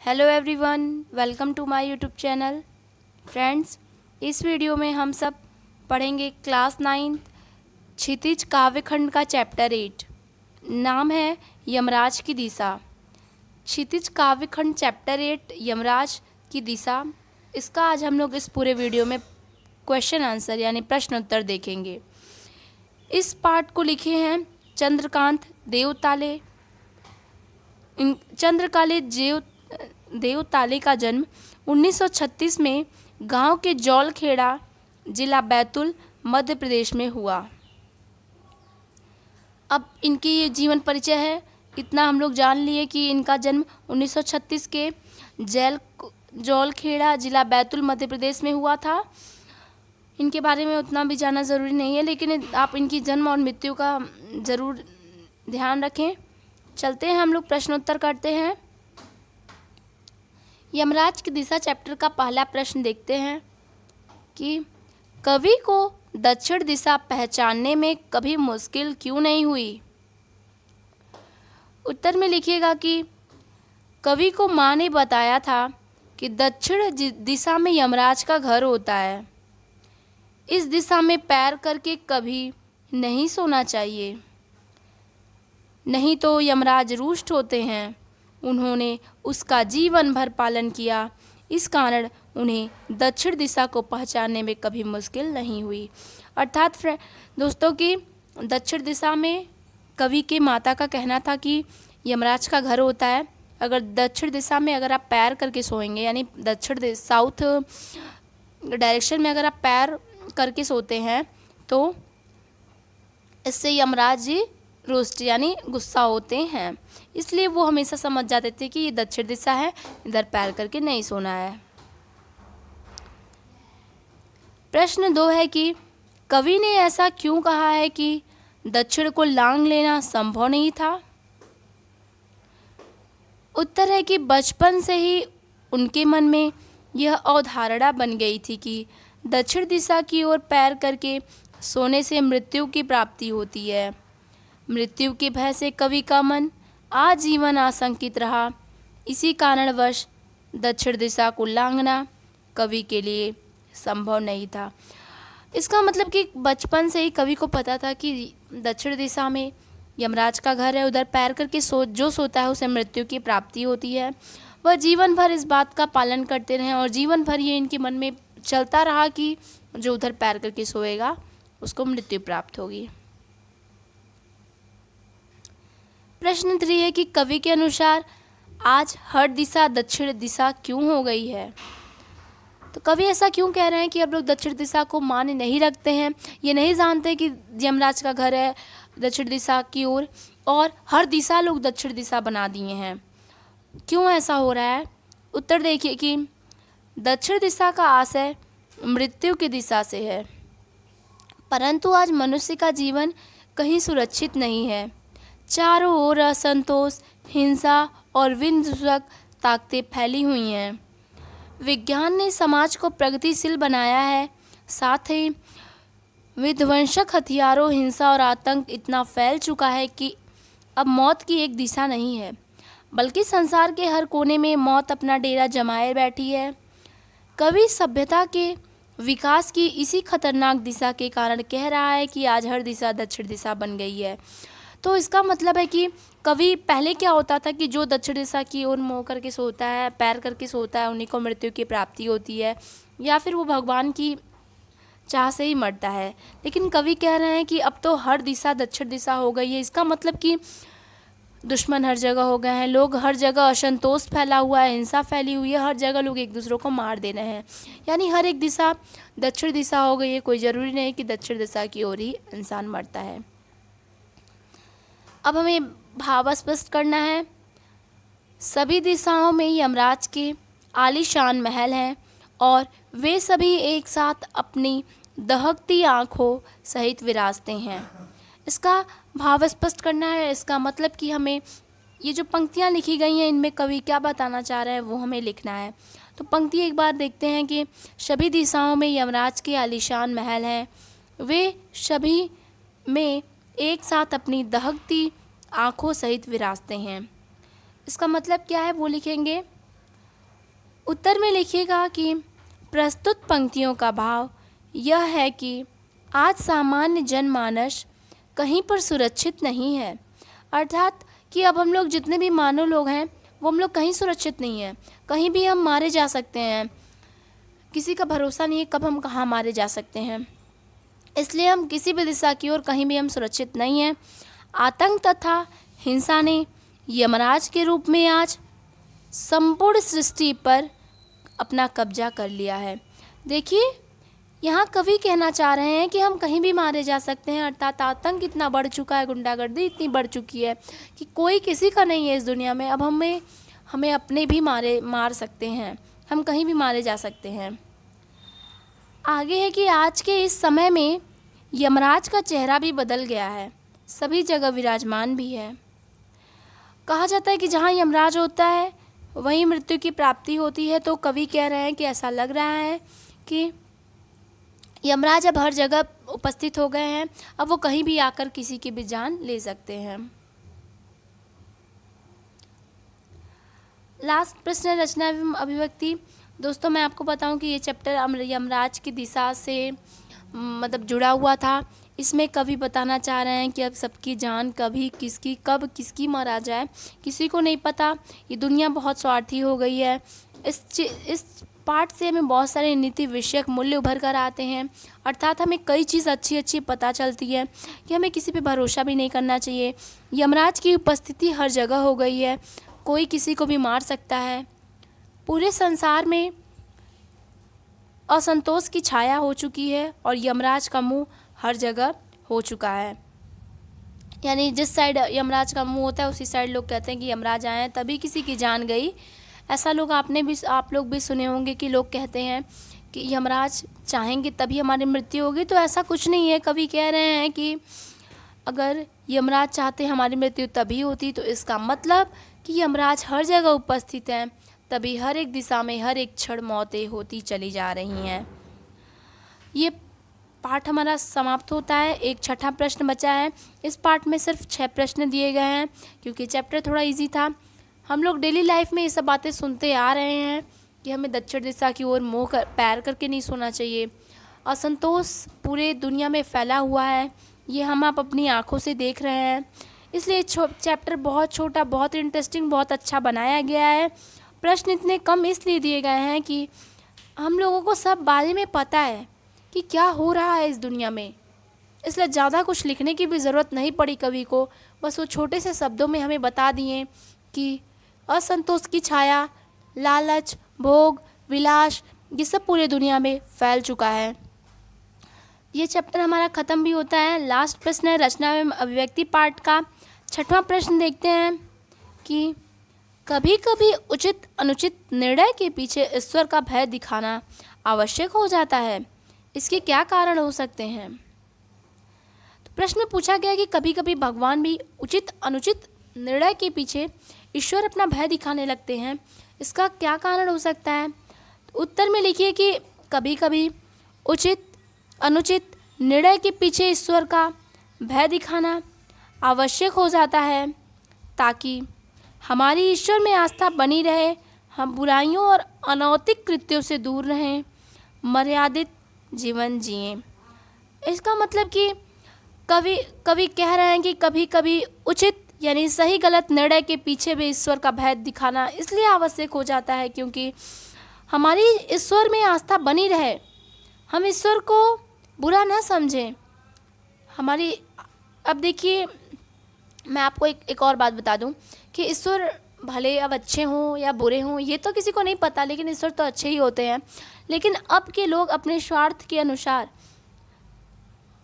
Hello everyone, welcome to my YouTube channel. Friends, इस video में हम सब पढ़ेंगे क्लास 9 क्षितिज काव्यखंड का चैप्टर 8। नाम है यमराज की दिशा। क्षितिज काव्यखंड चैप्टर 8 यमराज की दिशा। इसका आज हम लोग इस पूरे वीडियो में क्वेश्चन आंसर यानी प्रश्न उत्तर देखेंगे। इस पाठ को लिखे हैं चंद्रकांत देवताले। चंद्रकाले देवताले का जन्म 1936 में गांव के जौलखेड़ा, जिला बैतूल, मध्य प्रदेश में हुआ। अब इनकी ये जीवन परिचय है, इतना हम लोग जान लिए कि इनका जन्म 1936 के जौलखेड़ा, जिला बैतूल, मध्य प्रदेश में हुआ था। इनके बारे में उतना भी जानना ज़रूरी नहीं है, लेकिन आप इनकी जन्म और मृत्यु का ज़रूर ध्यान रखें। चलते हैं, हम लोग प्रश्नोत्तर करते हैं। यमराज की दिशा चैप्टर का पहला प्रश्न देखते हैं कि कवि को दक्षिण दिशा पहचानने में कभी मुश्किल क्यों नहीं हुई। उत्तर में लिखिएगा कि कवि को माँ ने बताया था कि दक्षिण दिशा में यमराज का घर होता है। इस दिशा में पैर करके कभी नहीं सोना चाहिए, नहीं तो यमराज रुष्ट होते हैं। उन्होंने उसका जीवन भर पालन किया, इस कारण उन्हें दक्षिण दिशा को पहचानने में कभी मुश्किल नहीं हुई। अर्थात दोस्तों की दक्षिण दिशा में कवि के माता का कहना था कि यमराज का घर होता है। अगर दक्षिण दिशा में अगर आप पैर करके सोएंगे, यानी साउथ डायरेक्शन में अगर आप पैर करके सोते हैं, तो इससे यमराज जी रुष्ट यानी गुस्सा होते हैं। इसलिए वो हमेशा समझ जाते थे कि ये दक्षिण दिशा है, इधर पैर करके नहीं सोना है। प्रश्न 2 है कि कवि ने ऐसा क्यों कहा है कि दक्षिण को लांघ लेना संभव नहीं था। उत्तर है कि बचपन से ही उनके मन में यह अवधारणा बन गई थी कि दक्षिण दिशा की ओर पैर करके सोने से मृत्यु की प्राप्ति होती है। मृत्यु के भय से कवि का मन आजीवन आशंकित रहा। इसी कारणवश दक्षिण दिशा को लांघना कवि के लिए संभव नहीं था। इसका मतलब कि बचपन से ही कवि को पता था कि दक्षिण दिशा में यमराज का घर है, उधर पैर करके जो सोता है उसे मृत्यु की प्राप्ति होती है। वह जीवन भर इस बात का पालन करते रहे और जीवन भर ये इनके मन में चलता रहा कि जो उधर पैर करके सोएगा उसको मृत्यु प्राप्त होगी। प्रश्न 3 है कि कवि के अनुसार आज हर दिशा दक्षिण दिशा क्यों हो गई है। तो कवि ऐसा क्यों कह रहे हैं कि अब लोग दक्षिण दिशा को मान्य नहीं रखते हैं, ये नहीं जानते कि यमराज का घर है दक्षिण दिशा की ओर, और हर दिशा लोग दक्षिण दिशा बना दिए हैं। क्यों ऐसा हो रहा है। उत्तर देखिए कि दक्षिण दिशा का आशय मृत्यु की दिशा से है, परंतु आज मनुष्य का जीवन कहीं सुरक्षित नहीं है। चारों ओर असंतोष, हिंसा और विध्वंसक ताकतें फैली हुई हैं। विज्ञान ने समाज को प्रगतिशील बनाया है, साथ ही विध्वंसक हथियारों, हिंसा और आतंक इतना फैल चुका है कि अब मौत की एक दिशा नहीं है, बल्कि संसार के हर कोने में मौत अपना डेरा जमाए बैठी है। कवि सभ्यता के विकास की इसी खतरनाक दिशा के कारण कह रहा है कि आज हर दिशा दक्षिण दिशा बन गई है। तो इसका मतलब है कि कवि पहले क्या होता था कि जो दक्षिण दिशा की ओर मुँह करके सोता है, पैर करके सोता है, उन्हीं को मृत्यु की प्राप्ति होती है, या फिर वो भगवान की चाह से ही मरता है। लेकिन कवि कह रहे हैं कि अब तो हर दिशा दक्षिण दिशा हो गई है। इसका मतलब कि दुश्मन हर जगह हो गए हैं, लोग हर जगह असंतोष फैला हुआ है, हिंसा फैली हुई है, हर जगह लोग एक दूसरों को मार दे रहे हैं, यानी हर एक दिशा दक्षिण दिशा हो गई है। कोई ज़रूरी नहीं कि दक्षिण दिशा की ओर ही इंसान मरता है। अब हमें भाव स्पष्ट करना है। सभी दिशाओं में यमराज के आलीशान महल हैं और वे सभी एक साथ अपनी दहकती आँखों सहित विराजते हैं। इसका भाव स्पष्ट करना है। इसका मतलब कि हमें ये जो पंक्तियाँ लिखी गई हैं, इनमें कवि क्या बताना चाह रहे हैं वो हमें लिखना है। तो पंक्ति एक बार देखते हैं कि सभी दिशाओं में यमराज के आलीशान महल हैं, वे सभी में एक साथ अपनी दहकती आँखों सहित विराजते हैं। इसका मतलब क्या है वो लिखेंगे। उत्तर में लिखिएगा कि प्रस्तुत पंक्तियों का भाव यह है कि आज सामान्य जनमानस कहीं पर सुरक्षित नहीं है। अर्थात कि अब हम लोग जितने भी मानव लोग हैं वो हम लोग कहीं सुरक्षित नहीं हैं, कहीं भी हम मारे जा सकते हैं। किसी का भरोसा नहीं है कब हम कहाँ मारे जा सकते हैं, इसलिए हम किसी भी दिशा की ओर कहीं भी हम सुरक्षित नहीं हैं। आतंक तथा हिंसा ने यमराज के रूप में आज संपूर्ण सृष्टि पर अपना कब्जा कर लिया है। देखिए, यहाँ कवि कहना चाह रहे हैं कि हम कहीं भी मारे जा सकते हैं, अर्थात आतंक इतना बढ़ चुका है, गुंडागर्दी इतनी बढ़ चुकी है कि कोई किसी का नहीं है इस दुनिया में। अब हमें अपने भी मार सकते हैं, हम कहीं भी मारे जा सकते हैं। आगे है कि आज के इस समय में यमराज का चेहरा भी बदल गया है, सभी जगह विराजमान भी है। कहा जाता है कि जहाँ यमराज होता है वहीं मृत्यु की प्राप्ति होती है। तो कवि कह रहे हैं कि ऐसा लग रहा है कि यमराज अब हर जगह उपस्थित हो गए हैं, अब वो कहीं भी आकर किसी की भी जान ले सकते हैं। लास्ट प्रश्न, रचना एवं अभिव्यक्ति। दोस्तों, मैं आपको बताऊं कि ये चैप्टर यमराज की दिशा से मतलब जुड़ा हुआ था। इसमें कवि बताना चाह रहे हैं कि अब सबकी जान कब किसकी मारा जाए किसी को नहीं पता। ये दुनिया बहुत स्वार्थी हो गई है। इस पाठ से हमें बहुत सारे नीति विषयक मूल्य उभर कर आते हैं, अर्थात हमें कई चीज़ अच्छी पता चलती है कि हमें किसी पे भरोसा भी नहीं करना चाहिए। यमराज की उपस्थिति हर जगह हो गई है, कोई किसी को भी मार सकता है। पूरे संसार में असंतोष की छाया हो चुकी है और यमराज का मुंह हर जगह हो चुका है। यानी जिस साइड यमराज का मुंह होता है उसी साइड लोग कहते हैं कि यमराज आए हैं तभी किसी की जान गई। ऐसा आप लोग भी सुने होंगे कि लोग कहते हैं कि यमराज चाहेंगे तभी हमारी मृत्यु होगी। तो ऐसा कुछ नहीं है। कवि कह रहे हैं कि अगर यमराज चाहते हमारी मृत्यु तभी होती तो इसका मतलब कि यमराज हर जगह उपस्थित हैं, तभी हर एक दिशा में हर एक क्षण मौतें होती चली जा रही हैं। ये पाठ हमारा समाप्त होता है। एक छठा प्रश्न बचा है। इस पाठ में सिर्फ 6 प्रश्न दिए गए हैं क्योंकि चैप्टर थोड़ा इजी था। हम लोग डेली लाइफ में ये सब बातें सुनते आ रहे हैं कि हमें दक्षिण दिशा की ओर पैर करके नहीं सोना चाहिए। असंतोष पूरे दुनिया में फैला हुआ है, ये आप अपनी आंखों से देख रहे हैं। इसलिए चैप्टर बहुत छोटा, बहुत इंटरेस्टिंग, बहुत अच्छा बनाया गया है। प्रश्न इतने कम इसलिए दिए गए हैं कि हम लोगों को सब बारे में पता है कि क्या हो रहा है इस दुनिया में, इसलिए ज़्यादा कुछ लिखने की भी ज़रूरत नहीं पड़ी कवि को। बस वो छोटे से शब्दों में हमें बता दिए कि असंतोष की छाया, लालच, भोग, विलास, ये सब पूरे दुनिया में फैल चुका है। ये चैप्टर हमारा ख़त्म भी होता है। लास्ट प्रश्न है रचना एवं अभिव्यक्ति पाठ का। 6वां प्रश्न देखते हैं कि कभी कभी उचित अनुचित निर्णय के पीछे ईश्वर का भय दिखाना आवश्यक हो जाता है, इसके क्या कारण हो सकते हैं। तो प्रश्न में पूछा गया कि कभी कभी भगवान भी उचित अनुचित निर्णय के पीछे ईश्वर अपना भय दिखाने लगते हैं, इसका क्या कारण हो सकता है। तो उत्तर में लिखिए कि कभी कभी उचित अनुचित निर्णय के पीछे ईश्वर का भय दिखाना आवश्यक हो जाता है ताकि हमारी ईश्वर में आस्था बनी रहे, हम बुराइयों और अनैतिक कृत्यों से दूर रहें, मर्यादित जीवन जिएं। इसका मतलब कि कवि कह रहे हैं कि कभी कभी उचित यानी सही गलत निर्णय के पीछे भी ईश्वर का भय दिखाना इसलिए आवश्यक हो जाता है क्योंकि हमारी ईश्वर में आस्था बनी रहे, हम ईश्वर को बुरा ना समझें। अब देखिए, मैं आपको एक और बात बता दूं कि ईश्वर भले अब अच्छे हों या बुरे हों ये तो किसी को नहीं पता, लेकिन ईश्वर तो अच्छे ही होते हैं। लेकिन अब के लोग अपने स्वार्थ के अनुसार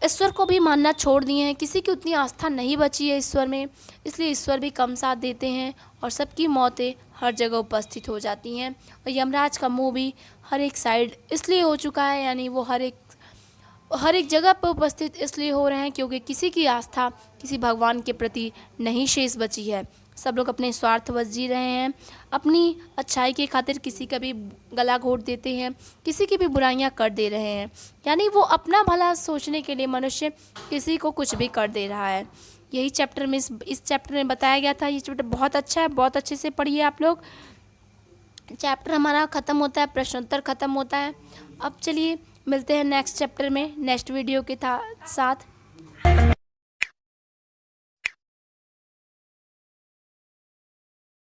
ईश्वर को भी मानना छोड़ दिए हैं, किसी की उतनी आस्था नहीं बची है ईश्वर में, इसलिए ईश्वर भी कम साथ देते हैं और सबकी मौतें हर जगह उपस्थित हो जाती हैं। और यमराज का मुंह भी हर एक साइड इसलिए हो चुका है, यानी वो हर एक जगह पर उपस्थित इसलिए हो रहे हैं क्योंकि किसी की आस्था किसी भगवान के प्रति नहीं शेष बची है। सब लोग अपने स्वार्थवश जी रहे हैं, अपनी अच्छाई के खातिर किसी का भी गला घोट देते हैं, किसी की भी बुराइयां कर दे रहे हैं। यानी वो अपना भला सोचने के लिए मनुष्य किसी को कुछ भी कर दे रहा है। यही चैप्टर में इस चैप्टर में बताया गया था। ये चैप्टर बहुत अच्छा है, बहुत अच्छे से पढ़िए आप लोग। चैप्टर हमारा ख़त्म होता है, प्रश्नोत्तर ख़त्म होता है। अब चलिए मिलते हैं नेक्स्ट चैप्टर में नेक्स्ट वीडियो के साथ।